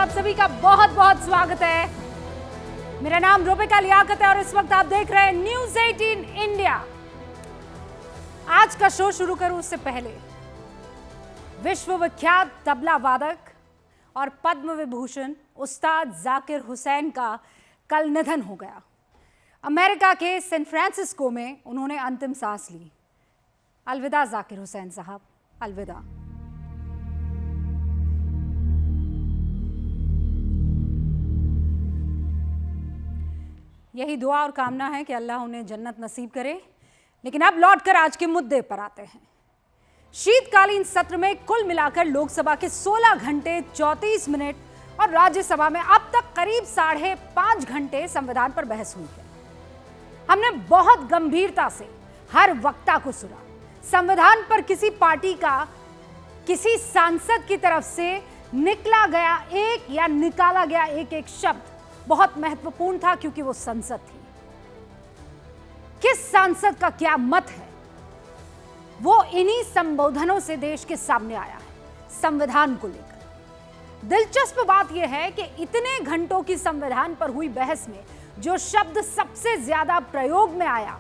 आप सभी का बहुत बहुत स्वागत है। मेरा नाम रूबिका लियाकत है और इस वक्त आप देख रहे हैं न्यूज़ 18 इंडिया। आज का शो शुरू करूं उससे पहले विश्व विख्यात तबला वादक और पद्म विभूषण उस्ताद जाकिर हुसैन का कल निधन हो गया। अमेरिका के सैन फ्रांसिस्को में उन्होंने अंतिम सांस ली। अलविदा जाकिर हुसैन साहब, अलविदा। यही दुआ और कामना है कि अल्लाह उन्हें जन्नत नसीब करे। लेकिन अब लौटकर आज के मुद्दे पर आते हैं। शीतकालीन सत्र में कुल मिलाकर लोकसभा के 16 घंटे 34 मिनट और राज्यसभा में अब तक करीब 5.5 घंटे संविधान पर बहस हुई है। हमने बहुत गंभीरता से हर वक्ता को सुना। संविधान पर किसी पार्टी का किसी सांसद की तरफ से निकला गया एक या निकाला गया एक शब्द बहुत महत्वपूर्ण था, क्योंकि वो संसद थी। किस सांसद का क्या मत है, वो इन्हीं संबोधनों से देश के सामने आया है संविधान को लेकर। दिलचस्प बात यह है कि इतने घंटों की संविधान पर हुई बहस में जो शब्द सबसे ज्यादा प्रयोग में आया,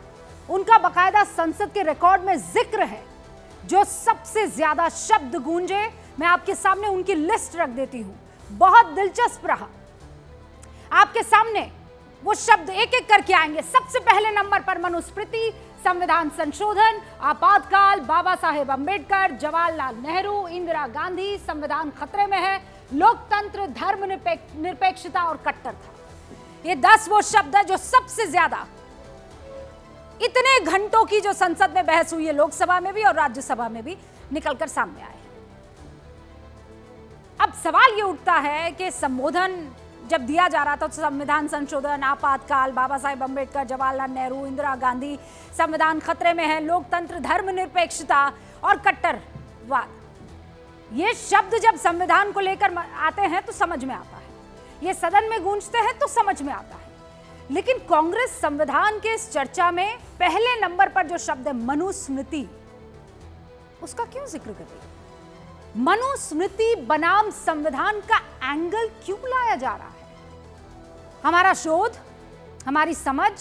उनका बकायदा संसद के रिकॉर्ड में जिक्र है। जो सबसे ज्यादा शब्द गूंजे, मैं आपके सामने उनकी लिस्ट रख देती हूं। बहुत दिलचस्प रहा। आपके सामने वो शब्द एक एक करके आएंगे। सबसे पहले नंबर पर मनुस्मृति, संविधान संशोधन, आपातकाल, बाबा साहेब अंबेडकर, जवाहरलाल नेहरू, इंदिरा गांधी, संविधान खतरे में है, लोकतंत्र, धर्मनिरपेक्षता और कट्टरता। ये 10 वो शब्द है जो सबसे ज्यादा इतने घंटों की जो संसद में बहस हुई है, लोकसभा में भी और राज्यसभा में भी, निकलकर सामने आए। अब सवाल ये उठता है कि संबोधन जब दिया जा रहा था तो संविधान संशोधन, आपातकाल, बाबा साहेब अंबेडकर, जवाहरलाल नेहरू, इंदिरा गांधी, संविधान खतरे में है, लोकतंत्र, धर्मनिरपेक्षता और कट्टरवाद, ये शब्द जब संविधान को लेकर आते हैं तो समझ में आता है, ये सदन में गूंजते हैं तो समझ में आता है। लेकिन कांग्रेस संविधान के इस चर्चा में पहले नंबर पर जो शब्द है मनुस्मृति, उसका क्यों जिक्र कर रही है? मनुस्मृति बनाम संविधान का एंगल क्यों लाया जा रहा है? हमारा शोध, हमारी समझ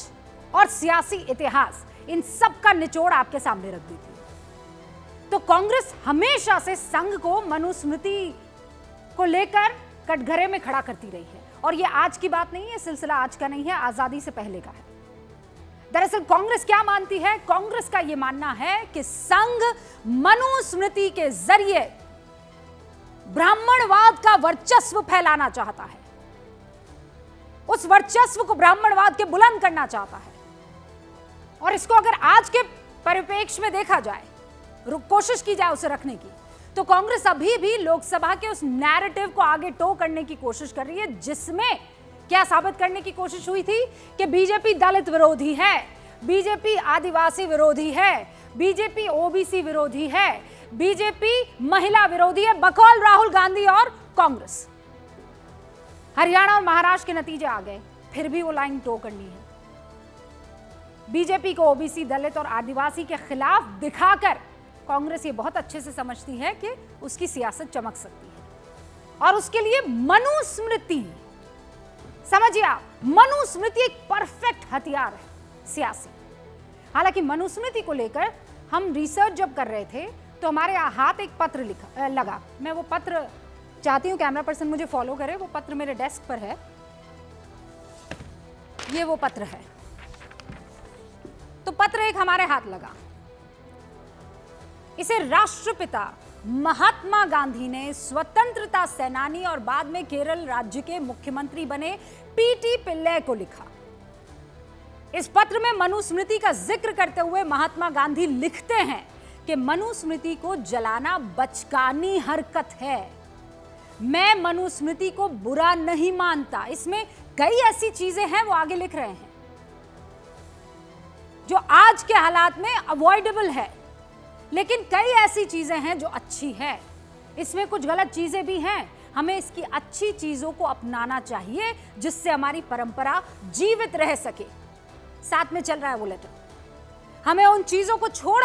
और सियासी इतिहास, इन सब का निचोड़ आपके सामने रख दी थी। तो कांग्रेस हमेशा से संघ को मनुस्मृति को लेकर कटघरे में खड़ा करती रही है। और ये आज की बात नहीं है, सिलसिला आज का नहीं है, आजादी से पहले का है। दरअसल कांग्रेस क्या मानती है? कांग्रेस का यह मानना है कि संघ मनुस्मृति के जरिए ब्राह्मणवाद का वर्चस्व फैलाना चाहता है, उस वर्चस्व को ब्राह्मणवाद के बुलंद करना चाहता है। और इसको अगर आज के परिप्रेक्ष्य में देखा जाए, कोशिश की जाए उसे रखने की, तो कांग्रेस अभी भी लोकसभा के उस नैरेटिव को आगे टो करने की कोशिश कर रही है, जिसमें क्या साबित करने की कोशिश हुई थी कि बीजेपी दलित विरोधी है, बीजेपी आदिवासी विरोधी है, बीजेपी ओबीसी विरोधी है, बीजेपी महिला विरोधी है, बकौल राहुल गांधी और कांग्रेस। हरियाणा और महाराष्ट्र के नतीजे आ गए, फिर भी वो लाइन टो करनी है। बीजेपी को ओबीसी, दलित और आदिवासी के खिलाफ दिखाकर कांग्रेस ये बहुत अच्छे से समझती है कि उसकी सियासत चमक सकती है। और उसके लिए मनुस्मृति, समझिए आप, मनुस्मृति एक परफेक्ट हथियार है सियासी। हालांकि मनुस्मृति को लेकर हम रिसर्च जब कर रहे थे तो हमारे हाथ एक पत्र लगा। मैं वो पत्र चाहती हूँ कैमरा पर्सन मुझे फॉलो करे। वो पत्र मेरे डेस्क पर है, ये वो पत्र है। तो पत्र एक हमारे हाथ लगा। इसे राष्ट्रपिता महात्मा गांधी ने स्वतंत्रता सेनानी और बाद में केरल राज्य के मुख्यमंत्री बने पीटी पिल्ले को लिखा। इस पत्र में मनुस्मृति का जिक्र करते हुए महात्मा गांधी लिखते हैं कि मनुस्मृति को जलाना बचकानी हरकत है। मैं मनुस्मृति को बुरा नहीं मानता। इसमें कई ऐसी चीजें हैं, वो आगे लिख रहे हैं, जो आज के हालात में अवॉइडेबल है, लेकिन कई ऐसी चीजें हैं जो अच्छी है। इसमें कुछ गलत चीजें भी हैं, हमें इसकी अच्छी चीजों को अपनाना चाहिए जिससे हमारी परंपरा जीवित रह सके। साथ में चल रहा है वो लेटर। हमें उन चीजों को छोड़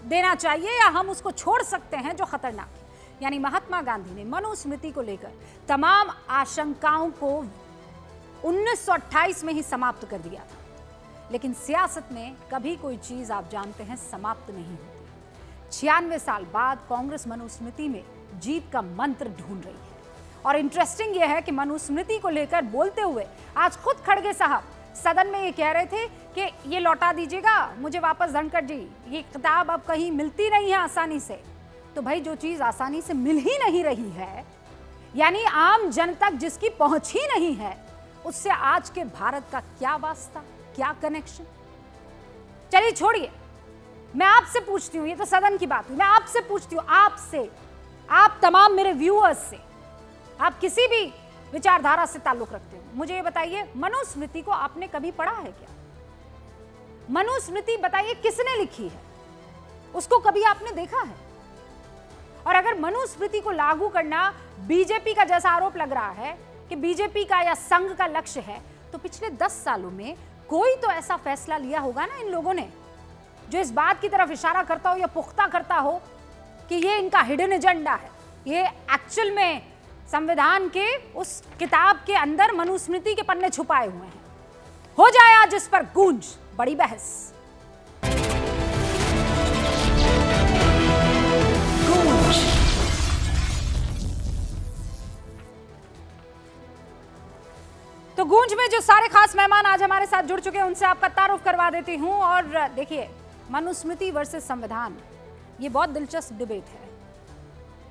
देना चाहिए या हम उसको छोड़ सकते हैं जो खतरनाक है। यानी महात्मा गांधी ने मनुस्मृति को लेकर तमाम आशंकाओं को 1928 में ही समाप्त कर दिया था। लेकिन सियासत में कभी कोई चीज आप जानते हैं समाप्त नहीं होती। 96 साल बाद कांग्रेस मनुस्मृति में जीत का मंत्र ढूंढ रही है। और इंटरेस्टिंग यह है कि मनुस्मृति को लेकर बोलते हुए आज खुद खड़गे साहब सदन में ये कह रहे थे कि ये लौटा दीजिएगा मुझे वापस धनखड़ जी, ये किताब अब कहीं मिलती नहीं है आसानी से। तो भाई जो चीज आसानी से मिल ही नहीं रही है, यानी आम जन तक जिसकी पहुंच ही नहीं है, उससे आज के भारत का क्या वास्ता, क्या कनेक्शन। चलिए छोड़िए, मैं आपसे पूछती हूं, ये तो सदन की बात हुई, मैं आपसे पूछती हूं, आपसे, आप तमाम मेरे व्यूअर्स से, आप किसी भी विचारधारा से ताल्लुक रखते हो, मुझे ये बताइए मनुस्मृति को आपने कभी पढ़ा है क्या? मनुस्मृति बताइए किसने लिखी है, उसको कभी आपने देखा है? और अगर मनुस्मृति को लागू करना बीजेपी का जैसा आरोप लग रहा है कि बीजेपी का या संघ का लक्ष्य है, तो पिछले 10 सालों में कोई तो ऐसा फैसला लिया होगा ना इन लोगों ने जो इस बात की तरफ इशारा करता हो या पुख्ता करता हो कि ये इनका हिडन एजेंडा है, ये एक्चुअल में संविधान के उस किताब के अंदर मनुस्मृति के पन्ने छुपाए हुए हैं। हो जाए आज इस पर गूंज, बड़ी बहस। तो गूंज में जो सारे खास मेहमान आज हमारे साथ जुड़ चुके हैं उनसे आपका तारुफ करवा देती हूं। और देखिए, मनुस्मृति वर्सेस संविधान, ये बहुत दिलचस्प डिबेट है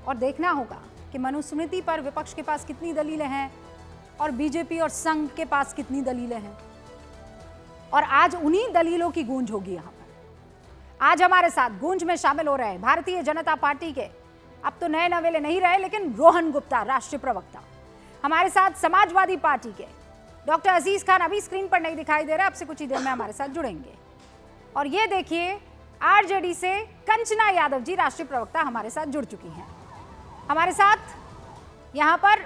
और देखना होगा कि मनुस्मृति पर विपक्ष के पास कितनी दलीलें हैं और बीजेपी और संघ के पास कितनी दलीलें हैं। और आज उन्हीं दलीलों की गूंज होगी यहां पर। आज हमारे साथ गूंज में शामिल हो रहे हैं भारतीय जनता पार्टी के, अब तो नए नवेले नहीं रहे, लेकिन रोहन गुप्ता, राष्ट्रीय प्रवक्ता। हमारे साथ समाजवादी पार्टी के डॉक्टर अजीज खान, अभी स्क्रीन पर नहीं दिखाई दे रहे, आपसे कुछ ही देर में हमारे साथ जुड़ेंगे। और ये देखिए आरजेडी से कंचना यादव जी, राष्ट्रीय प्रवक्ता, हमारे साथ जुड़ चुकी हैं। हमारे साथ यहां पर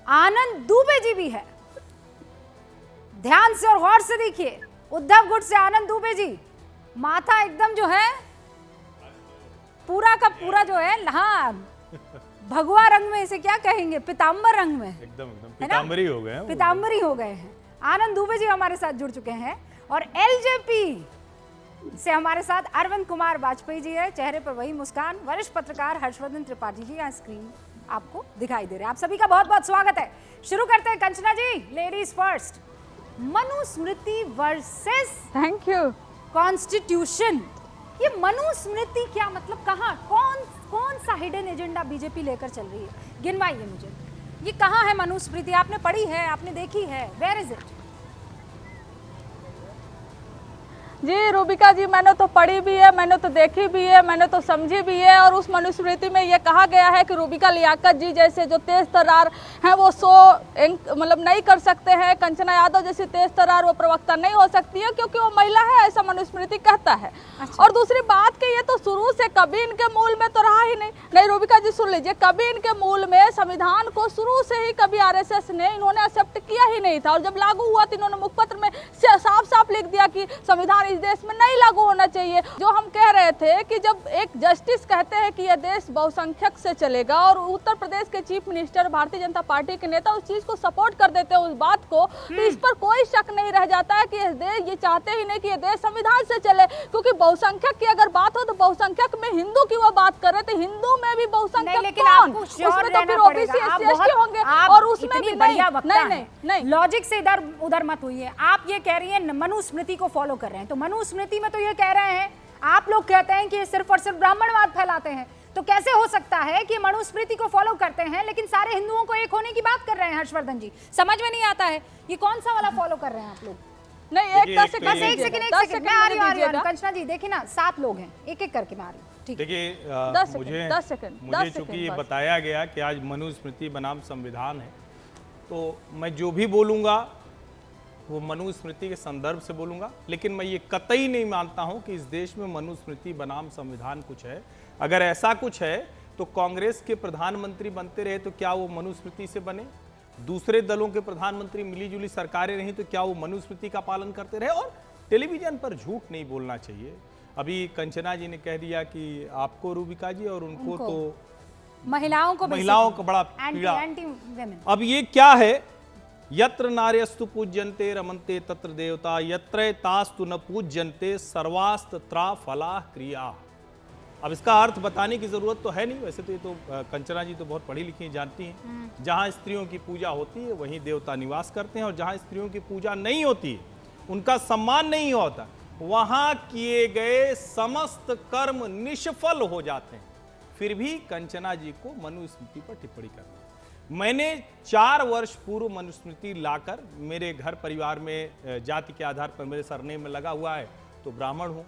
आनंद दुबे जी भी है। ध्यान से और गौर से देखिए, उद्धव गुट से आनंद दुबे जी, माथा एकदम जो है पूरा का पूरा जो है, हाँ, भगवा रंग में, इसे क्या कहेंगे, पीतांबर रंग में, एकदम पीतांबरी हो गए हैं, पीतांबरी हो गए हैं। आनंद दुबे जी हमारे साथ जुड़ चुके हैं। और एलजेपी से हमारे साथ अरविंद कुमार वाजपेयी जी है, चेहरे पर वही मुस्कान। वरिष्ठ पत्रकार हर्षवर्धन त्रिपाठी जी यहाँ स्क्रीन आपको दिखाई दे रहे हैं। आप सभी का बहुत बहुत स्वागत है। शुरू करते हैं Kanchana ji, ladies first. Manusmriti versus thank you constitution, ये मनुस्मृति क्या मतलब, कहाँ, कौन सा हिडन एजेंडा बीजेपी लेकर चल रही है? गिनवाइए मुझे, ये कहाँ है मनुस्मृति? आपने पढ़ी है, आपने देखी है, वेयर इज इट? जी रूबिका जी, मैंने तो पढ़ी भी है, मैंने तो देखी भी है, मैंने तो समझी भी है। और उस मनुस्मृति में ये कहा गया है कि रूबिका लियाकत जी जैसे जो तेज तर्रार हैं वो मतलब नहीं कर सकते हैं। कंचना यादव जैसी तेज तर्रार वो प्रवक्ता नहीं हो सकती है क्योंकि वो महिला है, ऐसा मनुस्मृति कहता है। अच्छा। और दूसरी बात कि ये तो शुरू से कभी इनके मूल में तो रहा ही नहीं रूबिका जी सुन लीजिए, कभी इनके मूल में संविधान को शुरू से ही कभी आरएसएस ने इन्होंने एक्सेप्ट किया ही नहीं था। और जब लागू हुआ तो इन्होंने मुखपत्र में साफ साफ लिख दिया कि संविधान इस देश में नहीं लागू होना चाहिए। जो हम कह रहे थे कि जब एक जस्टिस कहते हैं कि यह देश बहुसंख्यक से चलेगा और उत्तर प्रदेश के chief minister Bharatiya Janata party के नेता उस चीज को सपोर्ट कर देते हैं, उस बात को, तो इस पर कोई शक नहीं रह जाता है कि यह देश, ये चाहते ही नहीं कि यह देश संविधान से चले। क्योंकि बहुसंख्यक की अगर बात हो तो बहुसंख्यक में हिंदू की वो बात कर रहे थे, हिंदू में भी बहुसंख्यक कौन? उसमें तो फिर ओबीसी एससी एसटी होंगे और उसमें भी नहीं। लॉजिक से इधर उधर मत हुई है। आप ये कह रही हैं मनुस्मृति को फॉलो कर रहे हैं, तो मनुस्मृति में तो ये कह रहे हैं, आप लोग कहते हैं कि ये सिर्फ और सिर्फ ब्राह्मणवाद फैलाते हैं, तो कैसे हो सकता है कि मनुस्मृति को फॉलो करते हैं लेकिन सारे हिंदुओं को एक होने की बात कर रहे हैं? हर्षवर्धन जी, समझ में नहीं आता है ये कौन सा वाला फॉलो कर रहे हैं आप लोग? नहीं, एक सेकंड मैं आ रही हूँ। कंचना जी देखिए ना, 7 लोग हैं, एक एक करके मैं आ रही हूँ। ठीक, देखिए मुझे चूंकि ये बताया गया कि आज मनुस्मृति बनाम संविधान है, तो मैं जो भी बोलूंगा वो मनुस्मृति के संदर्भ से बोलूंगा। लेकिन मैं ये कतई नहीं मानता हूं कि इस देश में मनुस्मृति बनाम संविधान कुछ है। अगर ऐसा कुछ है तो कांग्रेस के प्रधानमंत्री बनते रहे तो क्या वो मनुस्मृति से बने? दूसरे दलों के प्रधानमंत्री मिलीजुली सरकारें रहीं तो क्या वो मनुस्मृति का पालन करते रहे? और टेलीविजन पर झूठ नहीं बोलना चाहिए। अभी कंचना जी ने कह दिया कि आपको रूबिका जी और उनको तो महिलाओं को बड़ा पीड़ा। Anti women. अब ये क्या है, यत्र नार्यस्तु पूज्यन्ते रमन्ते तत्र देवता, यत्र तास्तु न पूज्यन्ते सर्वास्तत्रा फला क्रिया। अब इसका अर्थ बताने की जरूरत तो है नहीं, वैसे तो ये तो कंचना जी तो बहुत पढ़ी लिखी जानती हैं। जहाँ स्त्रियों की पूजा होती है वहीं देवता निवास करते हैं, और जहाँ स्त्रियों की पूजा नहीं होती है, उनका सम्मान नहीं होता, वहाँ किए गए समस्त कर्म निष्फल हो जाते हैं। फिर भी कंचना जी को मनुस्मृति पर टिप्पणी करना। मैंने 4 वर्ष पूर्व मनुस्मृति लाकर मेरे घर परिवार में जाति के आधार पर मेरे सरनेम में लगा हुआ है, तो ब्राह्मण हूँ।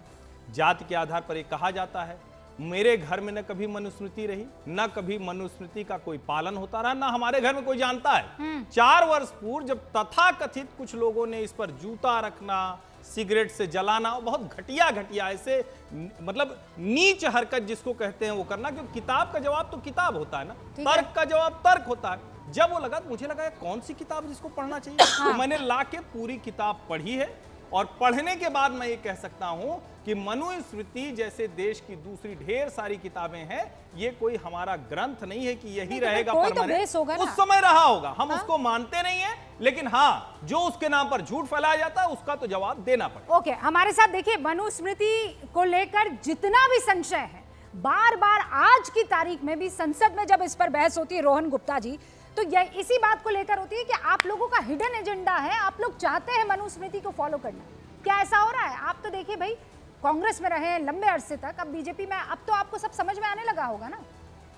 जाति के आधार पर एक कहा जाता है। मेरे घर में न कभी मनुस्मृति रही, न कभी मनुस्मृति का कोई पालन होता रहा, न हमारे घर में कोई जानता है। 4 वर्ष पूर्व जब तथाकथित कुछ लोगों ने इस पर जूता रखना, सिगरेट से जलाना, बहुत घटिया ऐसे मतलब नीच हरकत जिसको कहते हैं वो करना, क्योंकि किताब का जवाब तो किताब होता है ना, तर्क का जवाब तर्क होता है। जब वो लगा तो मुझे लगा कौन सी किताब जिसको पढ़ना चाहिए। तो मैंने लाके पूरी किताब पढ़ी है, और पढ़ने के बाद मैं ये कह सकता हूं कि मनुस्मृति जैसे देश की दूसरी ढेर सारी किताबें हैं, ये कोई हमारा ग्रंथ नहीं है कि यही रहेगा परमानेंट। उस समय रहा होगा, हम उसको मानते नहीं है, लेकिन हाँ, जो उसके नाम पर झूठ फैलाया जाता है उसका तो जवाब देना पड़ेगा। ओके, हमारे साथ देखिए, मनुस्मृति को लेकर जितना भी संशय है, बार बार आज की तारीख में भी संसद में जब इस पर बहस होती है रोहन गुप्ता जी, तो यह इसी बात को लेकर होती है कि आप लोगों का हिडन एजेंडा है, आप लोग चाहते हैं मनुस्मृति को फॉलो करना। क्या ऐसा हो रहा है? आप तो देखिए भाई, कांग्रेस में रहे हैं लंबे अरसे तक, अब बीजेपी में, अब तो आपको सब समझ में आने लगा होगा ना,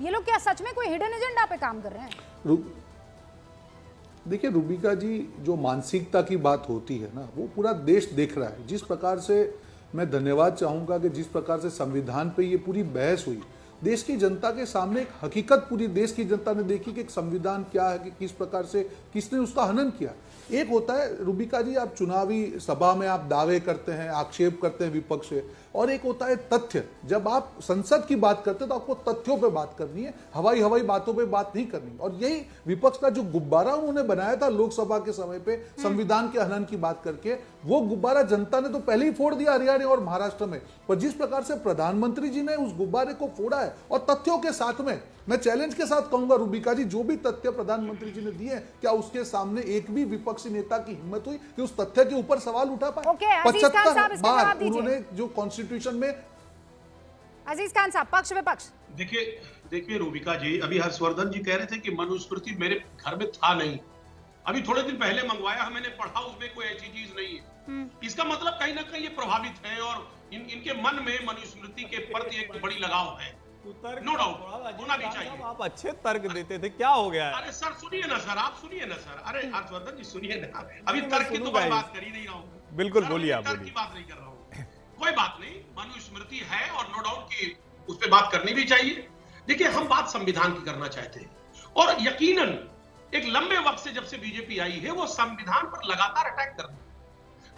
ये लोग क्या सच में कोई हिडन एजेंडा पे काम कर रहे हैं? देखिए रूबिका जी, जो मानसिकता की बात होती है ना, वो पूरा देश देख रहा है। जिस प्रकार से मैं धन्यवाद चाहूंगा कि जिस प्रकार से संविधान पे ये पूरी बहस हुई, देश की जनता के सामने एक हकीकत पूरी देश की जनता ने देखी कि एक संविधान क्या है, कि किस प्रकार से किसने उसका हनन किया। एक होता है रूबिका जी, आप चुनावी सभा में आप दावे करते हैं, आक्षेप करते हैं विपक्ष से, और एक होता है तथ्य। जब आप संसद की बात करते हैं तो आपको तथ्यों पे बात करनी है, हवाई बातों पे बात नहीं करनी। और यही विपक्ष का जो गुब्बारा उन्होंने बनाया था लोकसभा के समय पे संविधान के हनन की बात करके, वो गुब्बारा जनता ने तो पहले ही फोड़ दिया हरियाणा और महाराष्ट्र में, पर जिस प्रकार से प्रधानमंत्री जी ने उस गुब्बारे को फोड़ा है, और तथ्यों के साथ में, मैं चैलेंज के साथ कहूंगा रूबिका जी, जो भी तथ्य प्रधानमंत्री जी ने दिए, क्या उसके सामने एक भी विपक्षी नेता की हिम्मत हुई कि उस तथ्य के ऊपर सवाल उठा पाए? 75 बार उन्होंने जो कॉन्स्टिट्यूशन में। अजीज खान साहब, पक्ष विपक्ष। देखिए रूबिका जी, अभी हर्षवर्धन जी कह रहे थे कि मनुस्मृति मेरे घर में था नहीं, अभी थोड़े दिन पहले मंगवाया, मैंने पढ़ा, उसमें कोई ऐसी चीज नहीं है। इसका मतलब कहीं ना कहीं ये प्रभावित है, और इनके मन में मनुस्मृति के प्रति एक बड़ी लगाव है। नो डाउट होना भी चाहिए। आप अच्छे तर्क देते थे, क्या हो गया है? अरे सर सुनिए ना सर, आप सुनिए ना सर। अरे हर्षवर्धन जी सुनिए ना, अभी तर्क की तो मैं बात कर ही नहीं रहा हूँ। बिल्कुल बोलिए, आप तर्क की बात नहीं कर रहा हूँ। कोई बात नहीं, मनुस्मृति है और नो डाउट की उस पर बात करनी भी चाहिए। देखिए, हम बात संविधान की करना चाहते हैं, और यकीनन एक लंबे वक्त से जब से बीजेपी आई है, वो संविधान पर लगातार अटैक कर रही है।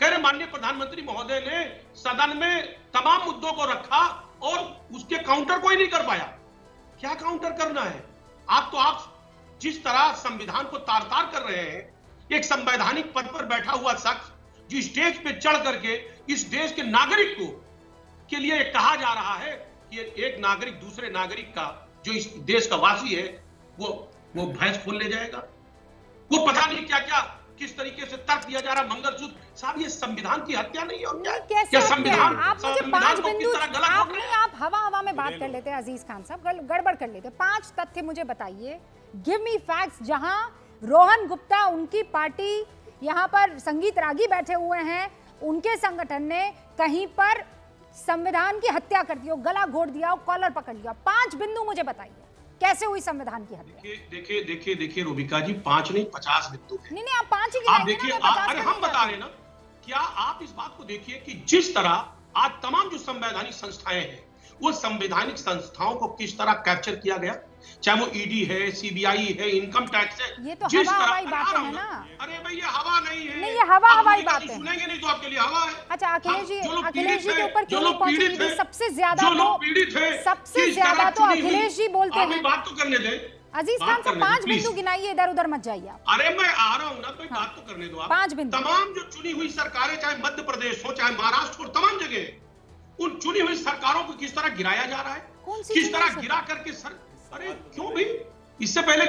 कह रहे माननीय प्रधानमंत्री महोदय ने सदन में तमाम मुद्दों को रखा और उसके काउंटर कोई नहीं कर पाया। क्या काउंटर करना है? आप जिस तरह संविधान को तार-तार कर रहे हैं, एक संवैधानिक पद पर बैठा हुआ शख्स जो स्टेज पे चढ़ करके इस देश के नागरिक के लिए कहा जा रहा है कि एक नागरिक दूसरे नागरिक का, जो इस देश का वासी है, वो भैंस खोल ले जाएगा। वो पता नहीं क्या क्या किस तरीके से तर्क दिया जा रहा है। मंगलसूत्र साहब, ये संविधान की हत्या नहीं है? और क्या संविधान, आप मुझे 5 बिंदु, आप हवा में बात कर लेते हैं अजीज खान साहब, गड़बड़ कर लेते हैं। 5 तथ्य मुझे बताइए, गिव मी फैक्ट्स, जहां रोहन गुप्ता, उनकी पार्टी, यहाँ पर संगीत रागी बैठे हुए हैं, उनके संगठन ने कहीं पर संविधान की हत्या कर दी हो, गला घोट दिया हो, कॉलर पकड़ लिया। 5 बिंदु मुझे बताइए, कैसे हुई संविधान की हत्या? देखिए रूबिका जी, 5 नहीं 50 बिंदु है। नहीं, आप 5 ही आप देखिए, अरे हम बता रहे ना, क्या आप इस बात को देखिए कि जिस तरह आज तमाम जो संवैधानिक संस्थाएं हैं, वो संवैधानिक संस्थाओं को किस तरह कैप्चर किया गया, चाहे वो ईडी है, सीबीआई है, इनकम टैक्स है। ये तो हवाई बातें हैं ना। अरे भाई, ये हवा नहीं है। नहीं, ये हवाई बातें सुनेंगे नहीं तो आपके लिए हवा है। अच्छा, अखिलेश जी के ऊपर जो लोग पीड़ित हैं, सबसे ज्यादा तो अखिलेश जी बोलते हैं। बात तो करने दे अजीज खान साहब, 5 बिंदु गिनाइए, इधर उधर मत जाइए आप। अरे मैं आ रहा हूँ ना, तो बात तो करने दो आप। 5 बिंदु। तमाम जो चुनी हुई सरकारें, चाहे मध्य प्रदेश हो, चाहे महाराष्ट्र हो, तमाम जगह उन चुनी हुई सरकारों को किस तरह गिराया जा रहा है, किस तरह गिरा करके अरे क्यों भाई, इससे पहले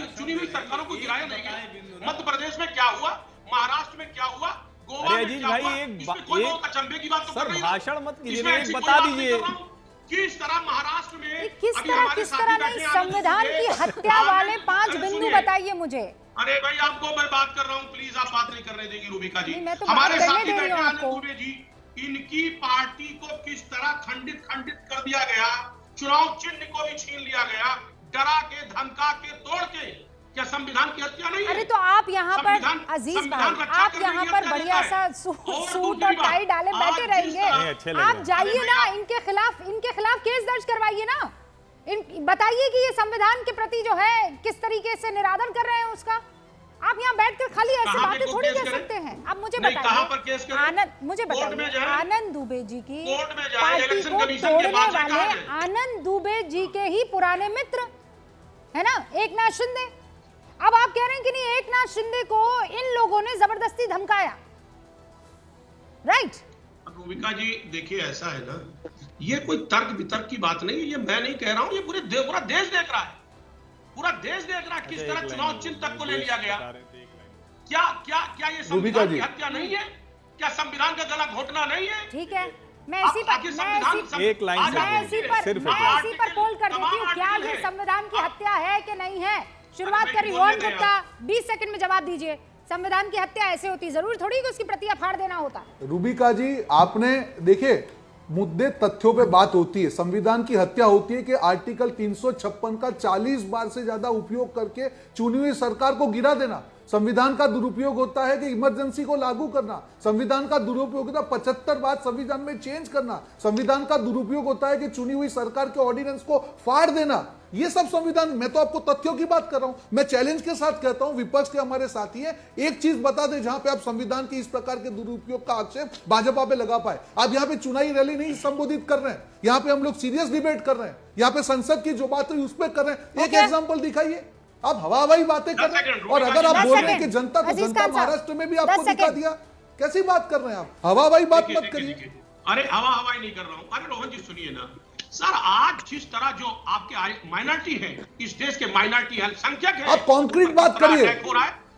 चुनी हुई सरकारों को गिराया नहीं गया। मध्य प्रदेश में क्या हुआ, महाराष्ट्र में क्या हुआ, गोवा में अजीत क्या भाई, हुआ? एक इसमें कोई एक- बहुत अचंभे की बात तो सर, कर रही हो। भाषण मत कीजिए, इसमें एक ऐसी कोई बता बात नहीं दीजिए। कर रहा हूं। किस तरह महाराष्ट्र में किस अभी तरह हमारे किस साथी तरह बैठे नहीं, हैं, आनंद संविधान की सुनिए। हत्या वाले आनंद 5 सुनिए। बिंदु बताइए मुझे। अरे भाई, आपको मैं बात कर रहा हूँ, प्लीज आप बात नहीं करने देंगी रूबिका जी। नहीं, मैं तो हमारे बात करने साथी दे रही बैठे हूँ आनंद आपको। दुबे जी, इनकी पार्टी को किस तरह खंडित कर दिया गया, चुनाव चिन्ह को भी छीन लिया गया, डरा के, धमका के, तोड़ के। क्या संविधान की हत्या नहीं है? अरे तो आप यहाँ पर संविधान- अजीज संविधान भाई, रक्षा आप करने यहाँ की पर हत्या बढ़िया देता सा है। सूट दूसरी और बात, टाई डाले आज बैठे जिस रहेंगे। तरह- नहीं, अच्छे लग आप रहे हैं। जाइए अरे ना, भैया- इनके खिलाफ केस दर्ज करवाइए ना। बताइए कि ये संविधान के प्रति जो है किस तरीके से निरादर कर रहे हैं उसका। आप यहाँ बैठकर खाली ऐसे कहाँ पे बातें थोड़ी केस कह करें? सकते हैं। आप मुझे नहीं, कहाँ पर केस बताइए, करें? आनंद मुझे कोर्ट में बताइए, जाए। आनंद दुबे जी की कोर्ट में जाए, पार्टी इलेक्शन को कमीशन के तोड़ने बाद से वाले कहा जाए। आनंद दुबे जी के ही पुराने मित्र है ना, एकनाथ शिंदे। अब आप कह रहे हैं कि नहीं, एकनाथ शिंदे को इन लोगों ने जबरदस्ती धमकाया, राइट? रूबिका जी देखिए, ऐसा है ना, ये कोई तर्क वितर्क की बात नहीं है, ये मैं नहीं कह रहा हूं, ये पूरा देश देख रहा है। पूरा देश देख रहा है किस तरह चुनाव चिन्ह तक को ले लिया गया। क्या क्या क्या ये रूबिका संविधान जी। की हत्या नहीं है? क्या संविधान का गला घोटना नहीं है? ठीक है, मैं आप इसी पर आखिर संविधान- एक लाइन से मैं बोलिए, इसी पर सिर्फ मैं एक लाइन। इसी पर पोल कर देती हूँ, क्या ये संविधान की हत्या है कि नहीं है? शुरुआत करी रोहन गुप्ता, 20 सेकंड में जवाब दीजिए। संविधान की हत्या ऐसे होती, जरूरी थोड़ी कि उसकी प्रतियां फाड़ देना होता है। रूबिका जी, आपने देखिए, मुद्दे तथ्यों पे बात होती है। संविधान की हत्या होती है कि आर्टिकल 356 का 40 बार से ज्यादा उपयोग करके चुनी हुई सरकार को गिरा देना। संविधान का दुरुपयोग होता है कि इमरजेंसी को लागू करना। संविधान का दुरुपयोग होता है 75 बार संविधान में चेंज करना। संविधान का दुरुपयोग होता है कि चुनी हुई सरकार के ऑर्डिनेंस को फाड़ देना। ये सब संविधान, मैं तो आपको तथ्यों की बात कर रहा हूं। मैं चैलेंज के साथ कहता हूं, विपक्ष के हमारे साथी हैं, एक चीज बता दे जहां पे आप संविधान की इस प्रकार के दुरुपयोग का आक्षेप भाजपा पे लगा पाए। आप यहां पे चुनावी रैली नहीं संबोधित कर रहे हैं, यहां पे हम लोग सीरियस डिबेट कर रहे हैं, यहां पे संसद की जो बात हुई उस पर कर रहे हैं। एक एग्जाम्पल दिखाइए। आप हवाई बातें कर रहे हैं, और अगर आप बोल रहे हैं कि जनता को, जनता महाराष्ट्र में भी आपको दिखा दिया, कैसी बात कर रहे हैं आप? हवाई बात मत करिए। अरे हवाई नहीं कर रहा हूं। अरे रोहन जी सुनिए ना सर, आज जिस तरह जो आपके माइनॉरिटी है, इस देश के माइनॉरिटी अल्पसंख्यक है, आप कॉन्क्रीट बात करिए,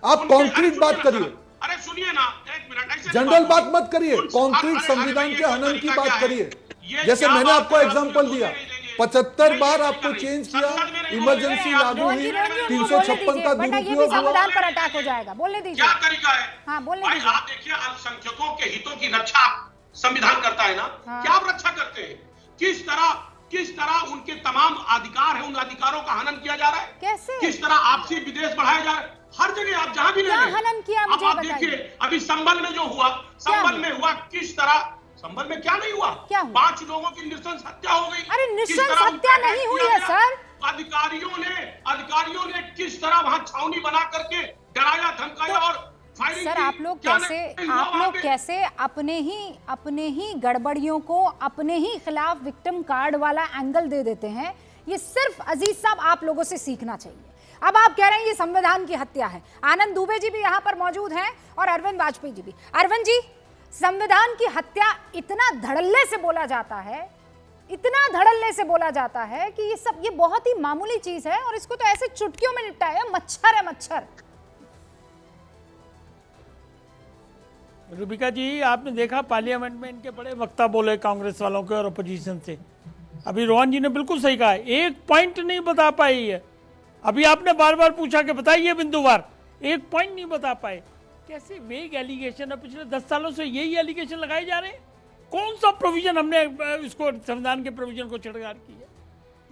आप कॉन्क्रीट बात करिए। अरे सुनिए ना, एक मिनट, ऐसे जनरल बात मत करिए, कॉन्क्रीट संविधान के हनन की बात करिए। जैसे मैंने आपको एग्जांपल दिया, 75 बार आपको चेंज किया, इमरजेंसी लागू हुई, 356 का वरना ये भी दुरुपयोग हुआ। संविधान पर अटैक हो जाएगा। बोलने दीजिए। क्या तरीका है? हाँ, बोलने भाई दीजिए। आप देखिए, अल्पसंख्यकों के हितों की रक्षा संविधान करता है ना। हाँ। क्या आप रक्षा करते हैं? किस तरह उनके तमाम अधिकार है, उन अधिकारों का हनन किया जा रहा है। कैसे? किस तरह आपसी विदेश बढ़ाया जा रहा है। हर जगह आप जहां भी ले क्या लें। हनन किया, अब मुझे आप बताइए। देखिए, अभी संबल में जो हुआ, संबल में हुआ किस तरह, संबल में क्या नहीं हुआ? क्या हुआ? 5 लोगों की नृशंस हत्या हो गई। अरे किस नृशंस तरह हत्या उनका नहीं अटैक हुई किया है, गया। सर। अधिकारियों ने किस तरह वहां छावनी बना करके डराया, धमकाया और फायरिंग सर की। आप लोग क्या कैसे नहीं हुआ वहां पे? अपने ही गड़बड़ियों को अपने ही खिलाफ विक्टिम कार्ड वाला एंगल दे देते हैं। ये सिर्फ अजीज साहब आप लोगों से सीखना चाहिए। अब आप कह रहे हैं ये संविधान की हत्या है। आनंद दुबे जी भी यहाँ पर मौजूद हैं और अरविंद वाजपेयी जी भी। अरविंद जी, संविधान की हत्या इतना धड़ल्ले से बोला जाता है, इतना धड़ल्ले से बोला जाता है कि ये बहुत ही मामूली चीज है और इसको तो ऐसे चुटकियों में निपटाया, मच्छर है मच्छर। रूबिका जी, आपने देखा पार्लियामेंट में इनके बड़े वक्ता बोले कांग्रेस वालों के और अपोजिशन से। अभी रोहन जी ने बिल्कुल सही कहा, एक पॉइंट नहीं बता पाई है। अभी आपने बार बार पूछा कि बताइए बिंदुवार, एक पॉइंट नहीं बता पाए। कैसे वेग एलिगेशन है, पिछले 10 सालों से यही एलिगेशन लगाए जा रहे हैं। कौन सा प्रोविजन हमने इसको संविधान के प्रोविजन को छिड़गार किया,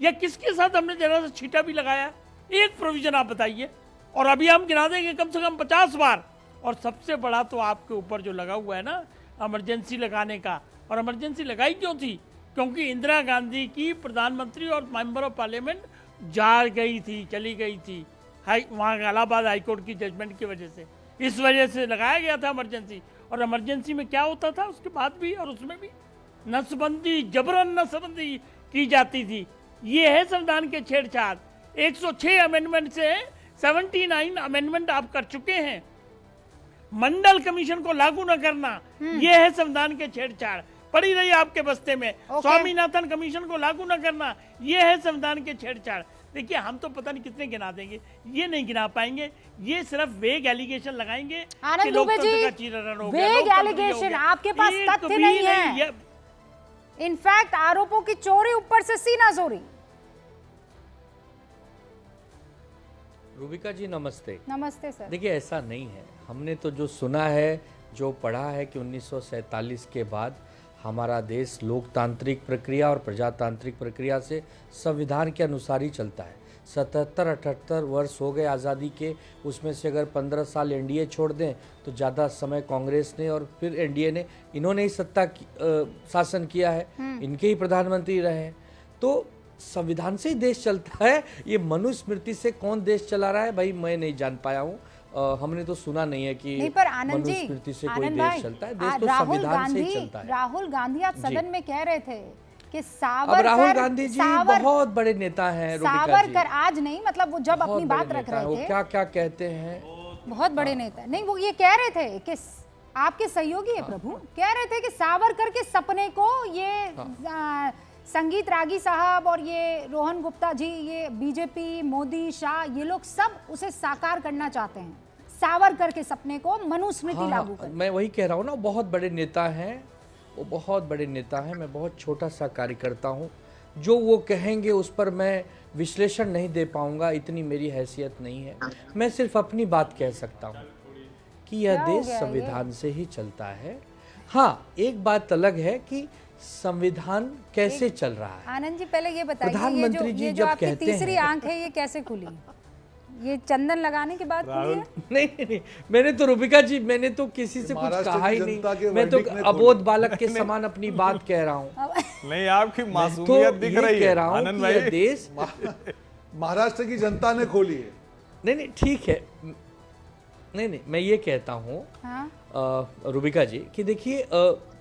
या किसके साथ हमने जरा सा छीटा भी लगाया? एक प्रोविजन आप बताइए। और अभी हम गिना देंगे कम से कम 50 बार। और सबसे बड़ा तो आपके ऊपर जो लगा हुआ है ना इमरजेंसी लगाने का। और इमरजेंसी लगाई क्यों थी? क्योंकि इंदिरा गांधी की प्रधानमंत्री और मेंबर ऑफ पार्लियामेंट जा गई थी, चली गई थी वहाँ इलाहाबाद हाईकोर्ट की जजमेंट की वजह से। इस वजह से लगाया गया था इमरजेंसी। और इमरजेंसी में क्या होता था उसके बाद भी, और उसमें भी नसबंदी, जबरन नसबंदी की जाती थी। ये है संविधान के छेड़छाड़। 106 अमेंडमेंट से 79 अमेंडमेंट आप कर चुके हैं। मंडल कमीशन को लागू न करना, यह है संविधान के छेड़छाड़। पड़ी रही आपके बस्ते में। स्वामीनाथन कमीशन को लागू न करना, ये है संविधान के छेड़छाड़। देखिए हम तो पता नहीं कितने गिना देंगे, ये नहीं गिना पाएंगे। ये सिर्फ वेग एलिगेशन लगाएंगे कि आनंद दुबे लोकतंत्र जी, का चीरहरण हो गया, वेग लोकतंत्र ये हो एलिगेशन, गया। आपके पास एक तथ्य भी नहीं है। ये- इनफैक्ट आरोपों की चोरी ऊपर से सीना जोरी। रूबिका जी नमस्ते। नमस्ते सर। देखिए ऐसा नहीं है, हमने तो जो सुना है, जो पढ़ा है कि 1947 के बाद हमारा देश लोकतांत्रिक प्रक्रिया और प्रजातांत्रिक प्रक्रिया से संविधान के अनुसार ही चलता है। 77-78 वर्ष हो गए आज़ादी के, उसमें से अगर 15 साल एनडीए छोड़ दें तो ज़्यादा समय कांग्रेस ने और फिर एनडीए ने, इन्होंने ही शासन किया है, इनके ही प्रधानमंत्री रहे हैं। तो संविधान से ही देश चलता है। ये मनुस्मृति से कौन देश चला रहा है भाई, मैं नहीं जान पाया हूँ। हमने तो सुना नहीं है कि नहीं, पर आनंद जी, मनुस्मृति से कोई आनंद देश भाई, चलता है। देश तो राहुल संविधान से ही गांधी, चलता है। राहुल गांधी आज सदन में कह रहे थे कि अब सावरकर, राहुल गांधी जी बहुत बड़े नेता हैं। रूबिका जी सावरकर आज नहीं, मतलब वो जब बहुत अपनी बड़े बात रख नेता हैं। रहे वो थे, क्या क्या कहते हैं। बहुत बड़े नेता नहीं, वो ये कह रहे थे कि आपके सहयोगी है प्रभु, कह रहे थे कि सावरकर के सपने को ये संगीत रागी साहब और ये रोहन गुप्ता जी, ये बीजेपी, मोदी, शाह, ये लोग सब उसे साकार करना चाहते हैं। सावरकर के सपने को मनुस्मृति लागू कर। मैं वही कह रहा हूँ ना, बहुत बड़े नेता हैं, वो बहुत बड़े नेता हैं। मैं बहुत छोटा सा कार्यकर्ता हूँ, जो वो कहेंगे उस पर मैं विश्लेषण नहीं दे पाऊंगा, इतनी मेरी हैसियत नहीं है। मैं सिर्फ अपनी बात कह सकता हूँ कि यह देश संविधान से ही चलता है। हाँ, एक बात अलग है कि संविधान कैसे चल रहा है। आनंद जी पहले ये बताइए, प्रधानमंत्री जी ये जो जब आपकी कहते तीसरी हैं- आंख है ये कैसे खुली? ये चंदन लगाने के बाद खुली है? नहीं नहीं नहीं, मैंने तो रूबिका जी, मैंने तो किसी से कुछ महाराष्ट्र कहा की ही जनता के नहीं। मैं तो वर्डिक्ट ने अबोध खोली। बालक के समान अपनी बात कह रहा हूँ। नहीं, आपकी तो मासूमियत दिख ये रही कह है रहा हूँ आनंद कि यह भाई। देश महाराष्ट्र की जनता ने खोली है। नहीं नहीं ठीक है, नहीं नहीं, मैं ये कहता हूँ हाँ? रूबिका जी कि देखिए,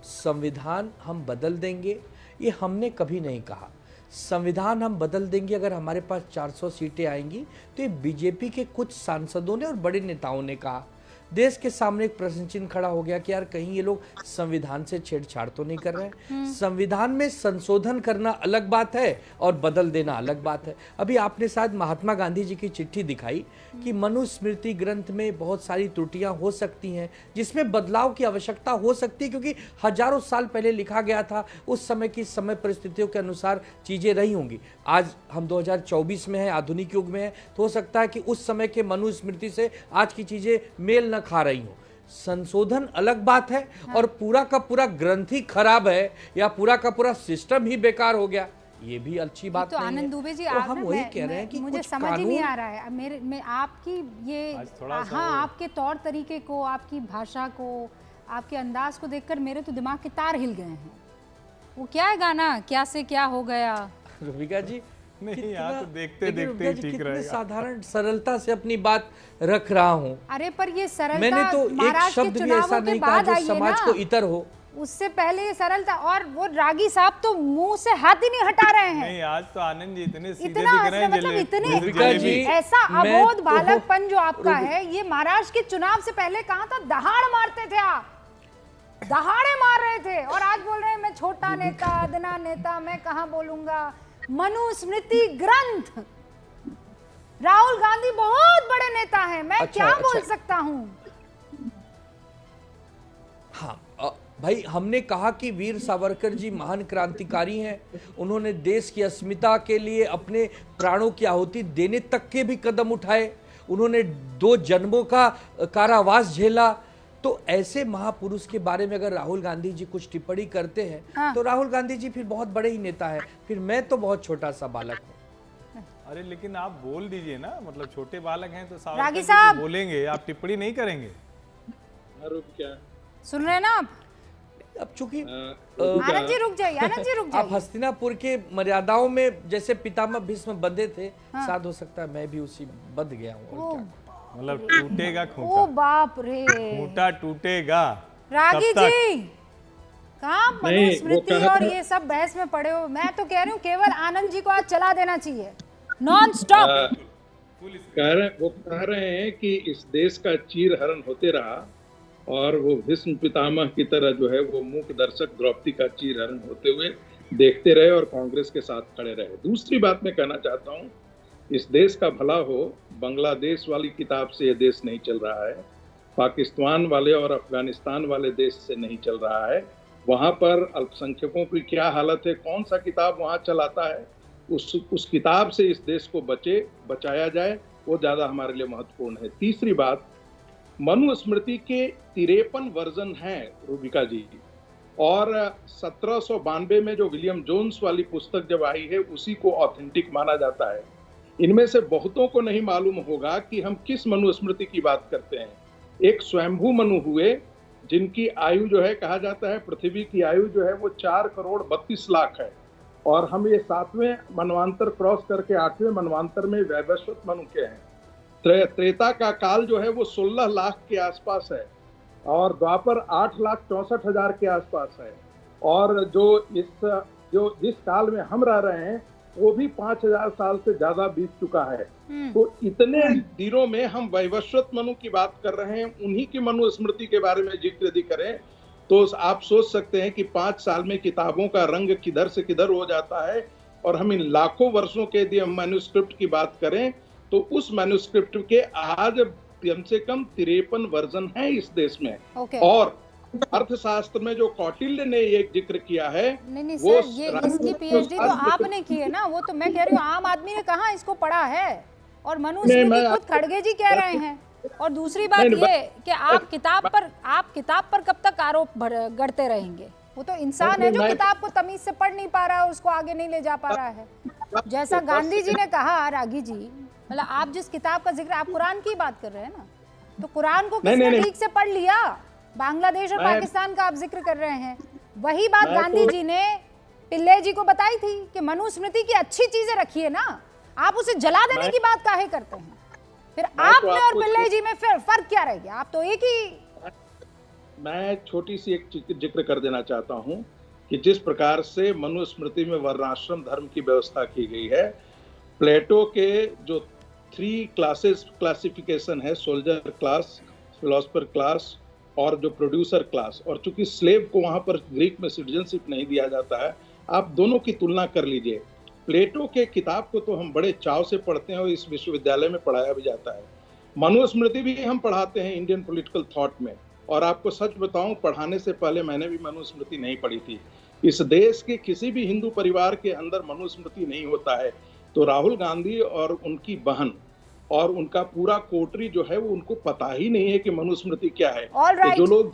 संविधान हम बदल देंगे ये हमने कभी नहीं कहा। संविधान हम बदल देंगे अगर हमारे पास 400 सीटें आएंगी, तो ये बीजेपी के कुछ सांसदों ने और बड़े नेताओं ने कहा। देश के सामने एक प्रश्न चिन्ह खड़ा हो गया कि यार कहीं ये लोग संविधान से छेड़छाड़ तो नहीं कर रहे हैं। संविधान में संशोधन करना अलग बात है और बदल देना अलग बात है। अभी आपने शायद महात्मा गांधी जी की चिट्ठी दिखाई कि मनुस्मृति ग्रंथ में बहुत सारी त्रुटियां हो सकती हैं, जिसमें बदलाव की आवश्यकता हो सकती है, क्योंकि हजारों साल पहले लिखा गया था। उस समय की समय परिस्थितियों के अनुसार चीजें रही होंगी। आज हम 2024 में हैं, आधुनिक युग में है, तो हो सकता है कि उस समय के मनुस्मृति से आज की चीजें मेल न खा रही हो। संशोधन अलग बात है, और पूरा का पूरा ग्रंथ ही खराब है या पूरा का पूरा सिस्टम ही बेकार हो गया, ये भी अच्छी बात तो नहीं आनंद है। दुबे जी, तो आप हम ना, वही कह रहे हैं कि मुझे कुछ समझ ही नहीं कानून- आ रहा है। अब मेरे में आपकी ये आज थोड़ा सा हाँ, आपके तौर तरीके को, आपकी भाषा को, आपके अंदाज को देखकर मेरे तो दिमाग के तार हिल गए हैं। वो क्या है गाना, क्या से क्या हो गया? रूबिका जी नहीं यार, तो देखते लेकिन देखते रूबिका ही जी, ठीक कितने रहेगा। साधारण सरलता से अपनी बात रख रहा हूँ। अरे पर ये सरलता मैंने तो एक महाराष्ट्र के शब्द भी चुनावों ऐसा के नहीं कहा बाद जो आई है समाज ना। को इतर हो। उससे पहले ये सरलता, और वो रागी साहब तो मुंह से हाथ ही नहीं हटा रहे हैं। नहीं, आज तो आनंद जी इतने सीधे इतना दिख रहे हैं, मतलब जले- इतने रूबिका जी, ऐसा मैं अबोध तो- बालकपन जो आपका है, ये महाराष्ट्र के चुनाव से पहले कहा था दहाड़ मारते थे आप, दहाड़े मार रहे थे, और आज बोल रहे हैं मैं छोटा नेता, अदना नेता, मैं कहां बोलूंगा। मनुस्मृति ग्रंथ, राहुल गांधी बहुत बड़े नेता हैं, मैं क्या बोल सकता हूं? हाँ भाई, हमने कहा कि वीर सावरकर जी महान क्रांतिकारी हैं। उन्होंने देश की अस्मिता के लिए अपने प्राणों की आहुति देने तक के भी कदम उठाए। उन्होंने 2 जन्मों का कारावास झेला। तो ऐसे महापुरुष के बारे में अगर राहुल गांधी जी कुछ टिप्पणी करते हैं, तो राहुल गांधी जी फिर बहुत बड़े ही नेता है, फिर मैं तो बहुत छोटा सा बालक हूँ। अरे लेकिन आप बोल दीजिए ना, मतलब छोटे बालक हैं तो रागी सावरकर जी साहब। तो बोलेंगे, आप टिप्पणी नहीं करेंगे। सुन रहे हैं ना आप? अब चूंकि आनंद जी रुक जाइए, आनंद जी रुक आप जाइए। हस्तिनापुर के मर्यादाओं में जैसे पितामह भीष्म बंधे थे, शायद हो सकता है मैं भी उसी बंध गया हूँ। और क्या? मतलब टूटेगा ओ खूंटा, बाप रे, खूंटा टूटेगा। रागी कब तक? जी कहाँ मनुस्मृति और ये सब बहस में पड़े हो? मैं तो कह रही हूँ केवल आनंद जी को आज चला देना चाहिए, नॉन स्टॉप। वो कह रहे हैं कि इस देश का चीरहरण होते रहा और वो भीष्म पितामह की तरह जो है वो मूक दर्शक द्रौपदी का चीरहरण होते हुए देखते रहे और कांग्रेस के साथ खड़े रहे। दूसरी बात मैं कहना चाहता हूँ, इस देश का भला हो, बांग्लादेश वाली किताब से ये देश नहीं चल रहा है, पाकिस्तान वाले और अफगानिस्तान वाले देश से नहीं चल रहा है। वहाँ पर अल्पसंख्यकों की क्या हालत है, कौन सा किताब वहाँ चलाता है, उस किताब से इस देश को बचाया जाए, वो ज़्यादा हमारे लिए महत्वपूर्ण है। तीसरी बात, मनुस्मृति के 53 वर्जन हैं रूबिका जी, और 1792 में जो विलियम जोन्स वाली पुस्तक जब आई है उसी को ऑथेंटिक माना जाता है। इनमें से बहुतों को नहीं मालूम होगा कि हम किस मनुस्मृति की बात करते हैं। एक स्वयंभू मनु हुए जिनकी आयु जो है, कहा जाता है पृथ्वी की आयु जो है वो 4 करोड़ 32 लाख है, और हम ये 7वें मनवांतर क्रॉस करके 8वें मनवांतर में वैवस्वत मनु के हैं। त्रेता का काल जो है वो 16 लाख के आसपास है, और द्वापर 8,64,000 के आसपास है, और जिस काल में हम रह रहे हैं वो भी 5,000 साल से ज्यादा बीत चुका है। तो इतने दिनों में हम वैवस्वत मनु की बात कर रहे हैं, उन्हीं की मनुस्मृति के बारे में जिक्र यदि करें तो आप सोच सकते हैं कि 5 साल में किताबों का रंग किधर से किधर हो जाता है। और हम इन लाखों वर्षों के यदि हम मैन्युस्क्रिप्ट की बात करें तो उस मैन्युस्क्रिप्ट के आज कम से कम 53 वर्जन है इस देश में। और अर्थशास्त्र में जो कौटिल्य ने एक जिक्र किया है, नहीं सर, ये इसकी पीएचडी तो आपने की है ना, वो तो मैं कह रही हूँ आम आदमी ने कहाँ इसको पढ़ा है, और मनुस्मृति खुद खड़गे जी कह रहे हैं। और दूसरी बात ये कि आप किताब पर कब तक आरोप गढ़ते रहेंगे? वो तो इंसान है जो किताब को तमीज से पढ़ नहीं पा रहा है, उसको आगे नहीं ले जा पा रहा है। जैसा गांधी जी ने कहा, रागी जी, मतलब आप जिस किताब का जिक्र, आप कुरान की बात कर रहे हैं ना, तो कुरान को किसने ठीक से पढ़ लिया? बांग्लादेश और पाकिस्तान का आप जिक्र कर रहे हैं। वही बात गांधी जी ने पिल्ले जी को बताई थी कि मनुस्मृति की अच्छी चीजें रखिए ना, आप उसे जला देने की बात काहे करते हैं? फिर आप में और पिल्ले जी में फिर फर्क क्या रह गया? आप तो एक ही। मैं छोटी सी एक जिक्र कर देना चाहता हूं कि जिस प्रकार से मनुस्मृति में वर्णाश्रम धर्म की व्यवस्था की गई है, प्लेटो के जो 3 क्लासिफिकेशन है, सोल्जर क्लास, फिलोसफर क्लास और जो प्रोड्यूसर क्लास, और चूंकि स्लेव को वहां पर ग्रीक में सिटीजनशिप नहीं दिया जाता है, आप दोनों की तुलना कर लीजिए। प्लेटो के किताब को तो हम बड़े चाव से पढ़ते हैं और इस विश्वविद्यालय में पढ़ाया भी जाता है। मनुस्मृति भी हम पढ़ाते हैं इंडियन पॉलिटिकल थॉट में, और आपको सच बताऊं, पढ़ाने से पहले मैंने भी मनुस्मृति नहीं पढ़ी थी। इस देश के किसी भी हिंदू परिवार के अंदर मनुस्मृति नहीं होता है, तो राहुल गांधी और उनकी बहन और उनका पूरा कोटरी जो है वो उनको पता ही नहीं है कि मनुस्मृति क्या है। तो जो लोग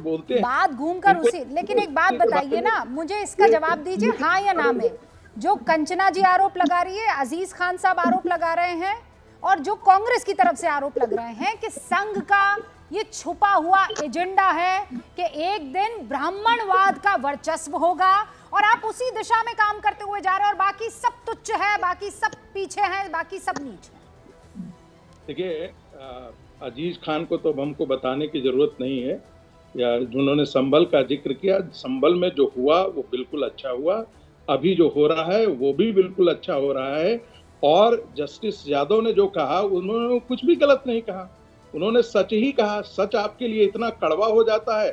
बोलते हैं बात घूमकर उसी, लेकिन एक बात बताइए ना, मुझे इसका जवाब दीजिए हाँ या ना में। जो कंचना जी आरोप लगा रही है, अजीज खान साहब आरोप लगा रहे हैं, और जो कांग्रेस की तरफ से आरोप लग रहे हैं कि संघ का ये छुपा हुआ एजेंडा है कि एक दिन ब्राह्मणवाद का वर्चस्व होगा, और आप उसी दिशा में काम करते हुए जा रहे हैं, और बाकी सब तुच्छ है, बाकी सब पीछे हैं, बाकी सब नीच है। देखिए, अजीज खान को तो हमको बताने की जरूरत नहीं है, या जिन्होंने संभल का जिक्र किया, संभल में जो हुआ वो बिल्कुल अच्छा हुआ, अभी जो हो रहा है वो भी बिल्कुल अच्छा हो रहा है। और जस्टिस यादव ने जो कहा, उन्होंने कुछ भी गलत नहीं कहा, उन्होंने सच ही कहा। सच आपके लिए इतना कड़वा हो जाता है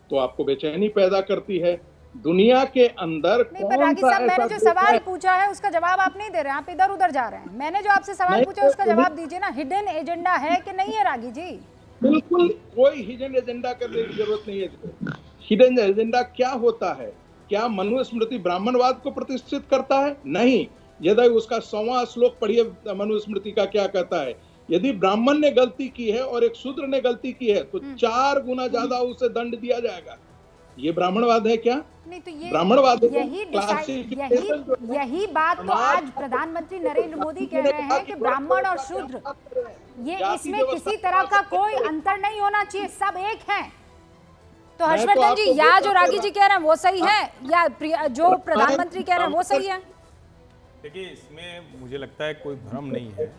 तो आपको बेचैनी पैदा करती है। दुनिया के अंदर रागी साहब, मैंने जो सवाल पूछा है उसका जवाब आप नहीं दे रहे, आप इधर उधर जा रहे हैं। मैंने जो आपसे सवाल पूछा उसका जवाब दीजिए ना। हिडन एजेंडा है कि नहीं है रागी जी? बिल्कुल कोई हिडन एजेंडा करने की जरूरत नहीं है। हिडन एजेंडा क्या होता है? क्या मनुस्मृति ब्राह्मणवाद को प्रतिष्ठित करता है? नहीं। यदि उसका 100वां श्लोक पढ़िए मनुस्मृति का, क्या कहता है? यदि ब्राह्मण ने गलती की है और एक शूद्र ने गलती की है तो 4 गुना ज्यादा उसे दंड दिया जाएगा। ये ब्राह्मणवाद है क्या? नहीं, तो ये ब्राह्मणवाद यही बात तो आज प्रधानमंत्री नरेंद्र मोदी कह रहे हैं कि ब्राह्मण और शूद्र, ये इसमें किसी तरह का कोई अंतर नहीं होना चाहिए, सब एक हैं। तो हर्षवर्धन जी, या जो रागी जी कह रहे हैं वो सही है, या जो प्रधानमंत्री कह रहे हैं वो सही है? देखिए, इसमें मुझे लगता है कोई भ्रम नहीं है।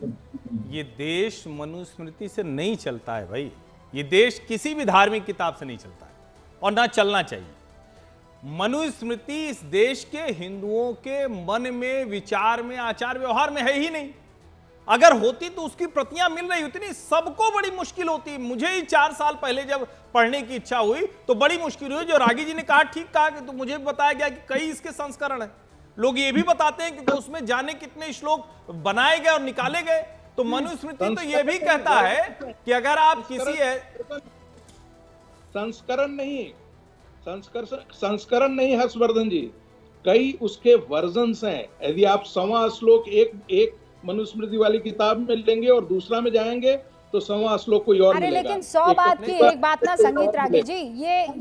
ये देश मनुस्मृति से नहीं चलता है भाई। ये देश किसी भी धार्मिक किताब से नहीं चलता है, और ना चलना चाहिए। मनुस्मृति इस देश के हिंदुओं के मन में, विचार में, आचार व्यवहार में है ही नहीं। अगर होती तो उसकी प्रतियां मिल रही होती। नहीं, सबको बड़ी मुश्किल होती। मुझे ही 4 साल पहले जब पढ़ने की इच्छा हुई तो बड़ी मुश्किल हुई। जो रागी जी ने कहा ठीक कहा कि तो मुझे बताया गया कि कई इसके संस्करण हैं। लोग ये भी बताते हैं कि तो उसमें जाने कितने श्लोक बनाए गए और निकाले गए। तो मनुस्मृति तो ये भी कहता है कि अगर आप किसी संस्करण नहीं हर्षवर्धन जी, कई उसके वर्जन्स हैं। यदि आप 100वां श्लोक एक मनुस्मृति वाली किताब में लेंगे और दूसरा में जाएंगे तो 100वां श्लोक कोई और अरे मिलेगा। लेकिन 100 बात की एक बात ना संगीत रागी जी,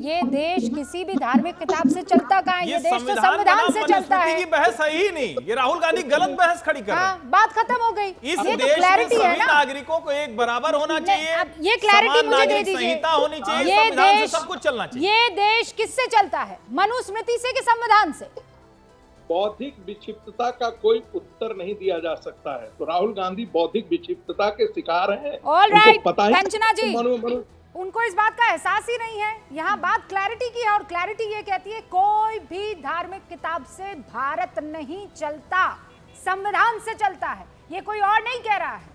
ये देश किसी भी धार्मिक किताब से चलता कहाँ है? ये देश तो संविधान से चलता है। की बहस है ही नहीं, ये राहुल गांधी गलत बहस खड़ी कर रहे हैं। बात खत्म हो गई। इस ये देश तो क्लैरिटी में है सभी ना, नागरिकों को एक बराबर होना चाहिए। अब ये क्लैरिटी समान मुझे दे नागरिक दीजिए। संहिता होनी चाहिए, ये संविधान से देश सब कुछ चलना चाहिए। ये देश किससे चलता है, मनुस्मृति से कि संविधान से? बौद्धिक विक्षिप्तता का कोई उत्तर नहीं दिया जा सकता है। तो राहुल गांधी बौद्धिक विक्षिप्तता के शिकार हैं। ऑल राइट पता ही कंचना जी, मनु उनको इस बात का एहसास ही नहीं है। यहाँ बात क्लैरिटी की है और क्लैरिटी ये कहती है कोई भी धार्मिक किताब से भारत नहीं चलता, संविधान से चलता है। ये कोई और नहीं कह रहा है।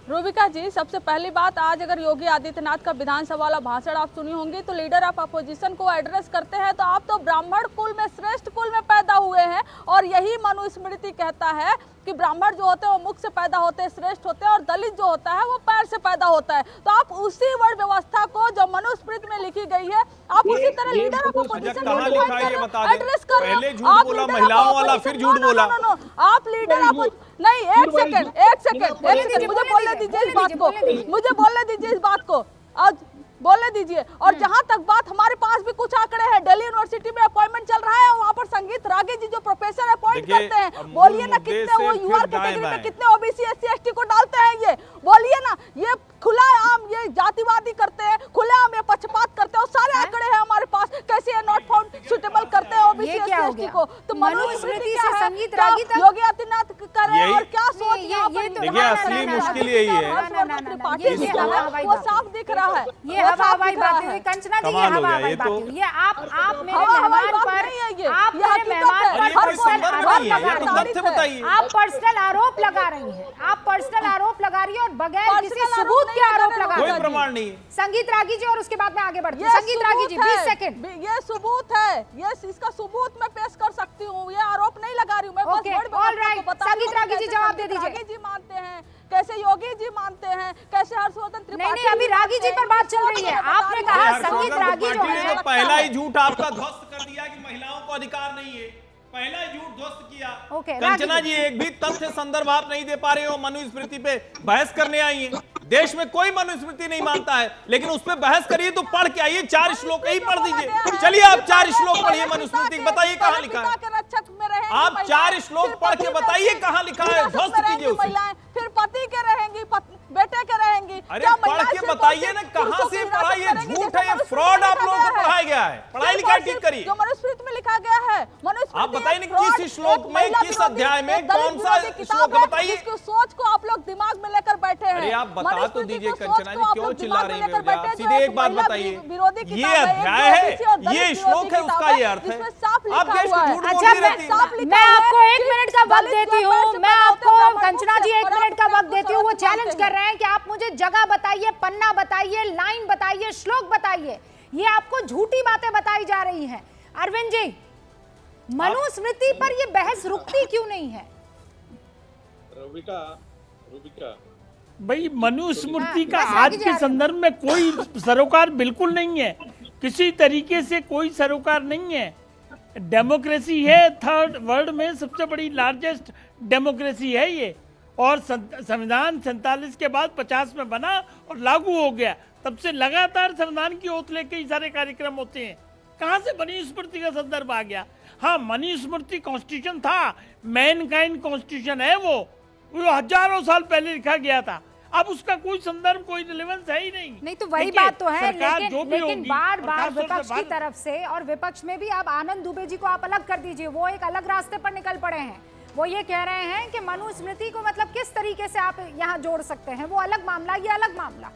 रूबिका जी, सबसे पहली बात, आज अगर योगी आदित्यनाथ का विधानसभा वाला भाषण आप सुनी होंगी तो लीडर ऑफ अपोजिशन को एड्रेस करते हैं तो आप तो ब्राह्मण कुल में, श्रेष्ठ कुल में पैदा हुए हैं और यही मनुस्मृति कहता है कि ब्राह्मण जो होते हैं वो मुख से पैदा होते हैं, श्रेष्ठ होते हैं, और दलित जो होता है वो पैर से पैदा होता है। तो आप उसी वर्ण व्यवस्था को जो मनुस्मृति में लिखी गई है आप उसी तरह लीडर ऑफ अपोजिशन को एड्रेस कर रहे पहले झूठ बोला महिलाओं वाला, फिर झूठ बोला। आप लीडर ऑफ नहीं, एक सेकंड मुझे बोलने दीजिए इस बात को, मुझे बोलने दीजिए इस बात को, आज बोलने दीजिए। और जहां तक बात, हमारे पास भी कुछ आंकड़े हैं। दिल्ली यूनिवर्सिटी में अपॉइंटमेंट चल रहा है, वहां पर संगीत रागी जी जो प्रोफेसर अपॉइंट करते हैं, बोलिए ना कितने वो यूआर कैटेगरी में कितने ओबीसी एससी एसटी को डालते हैं, ये बोलिए ना। ये खुला आम ये जातिवादी करते हैं, खुले आम ये पक्षपात करते हैं, और सारे आंकड़े हैं हमारे पास कैसे ये नॉट फाउंड सुटेबल करते हैं ओबीसी एससी एसटी को। तो मनुस्मृति से संगीत रागी तक योगी आदित्यनाथ कर रहे हैं और क्या सोच यहाँ पर। देखिए असली मुश्किल यही है, वो साफ दिख रहा है। ये हवा हवाई बातें हुई कंचना जी, ये हवा हवाई बातें हुई। ये आप मेरे मेहमान पर, आप मेरे मेहमान पर आप पर्सनल आरोप लगा रही हैं, आप पर्सनल आरोप लगा रही हैं और बगैर किसी सबूत के आरोप लगा रही हैं। कोई प्रमाण नहीं है। संगीत रागी जी, और उसके बाद में आगे बढ़ती हूँ। संगीत रागी जी 20 सेकंड। ये सबूत है, ये इसका सबूत मैं पेश कर सकती हूँ, ये आरोप नहीं लगा रही हूँ मैं। संगीत रागी जी जवाब दे दीजिए। रागी जी मानते हैं, कैसे योगी जी मानते हैं, कैसे हर्षवर्धन त्रिपाठी। नहीं, अभी रागी जी पर बात चल रही है। आपने कहा संगीत रागी जो है, तो पहला ही झूठ आपका ध्वस्त कर दिया कि महिलाओं को अधिकार नहीं है, पहला ही झूठ ध्वस्त किया। कंचना जी, एक भी तथ्य संदर्भ आप नहीं दे पा रहे हो। मनुस्मृति पे बहस करने आई है। देश में कोई मनुस्मृति नहीं मानता है, लेकिन उस पर बहस करिए तो पढ़ के आइए, 4 श्लोक ही पढ़ दीजिए। चलिए आप 4 श्लोक पढ़िए मनुस्मृति, बताइए कहाँ लिखा है। आप 4 श्लोक पढ़ के बताइए कहाँ लिखा है, ध्वस्त कीजिए उसे। फिर पति के रहेंगी, बेटे के रहेंगी। अरे पढ़ के बताइए ना, कहाँ से पढ़ाई है, झूठ है, ये फ्रॉड आप लोगों को पढ़ाया गया है। पढ़ाई लिखाई ठीक करिए। जो मनुस्मृति में लिखा गया है, आप बताइए ना किस श्लोक में, किस अध्याय में, कौन सा श्लोक बताइए। इसकी सोच को आप लोग दिमाग में लेकर बैठे हैं। अरे आप बता तो दीजिए कंचना जी, क्यों चिल्ला रही हैं? आप सीधे एक बात बताइए, ये अध्याय है, ये श्लोक है, उसका ये अर्थ है। आप देश को झूठ बोलती रहती हैं। मैं आपको 1 मिनट का वक्त देती हूँ, मैं आपको कंचना जी 1 मिनट का वक्त देती हूँ। वो चैलेंज कर रहे हैं कि आप मुझे जगह बताइए, पन्ना बताइए, लाइन बताइए, श्लोक बताइए। ये आपको झूठी बातें बताई जा रही हैं। अरविंद जी, मनुस्मृति पर ये बहस रुकती क्यों नहीं है? रूबिका भाई, मनुस्मृति का आज के संदर्भ में कोई सरोकार बिल्कुल नहीं है, किसी तरीके से कोई सरोकार नहीं है। डेमोक्रेसी है, थर्ड वर्ल्ड में सबसे बड़ी लार्जेस्ट डेमोक्रेसी है ये, और संविधान 47 के बाद 50 में बना और लागू हो गया। तब से लगातार संविधान की ओर लेके ही सारे कार्यक्रम होते हैं। कहाँ से मनुस्मृति का संदर्भ आ गया? हाँ, मनुस्मृति कॉन्स्टिट्यूशन था, मैनकाइंड कॉन्स्टिट्यूशन है वो हजारों साल पहले लिखा गया था। अब उसका कोई संदर्भ, कोई रिलेवेंस है ही नहीं। तो वही बात तो है, लेकिन बार बार सरकार विपक्ष की तरफ से, और विपक्ष में भी आप आनंद दुबे जी को आप अलग कर दीजिए, वो एक अलग रास्ते पर निकल पड़े हैं। वो ये कह रहे हैं कि मनुस्मृति को मतलब किस तरीके से आप यहाँ जोड़ सकते हैं, वो अलग मामला, ये अलग मामला।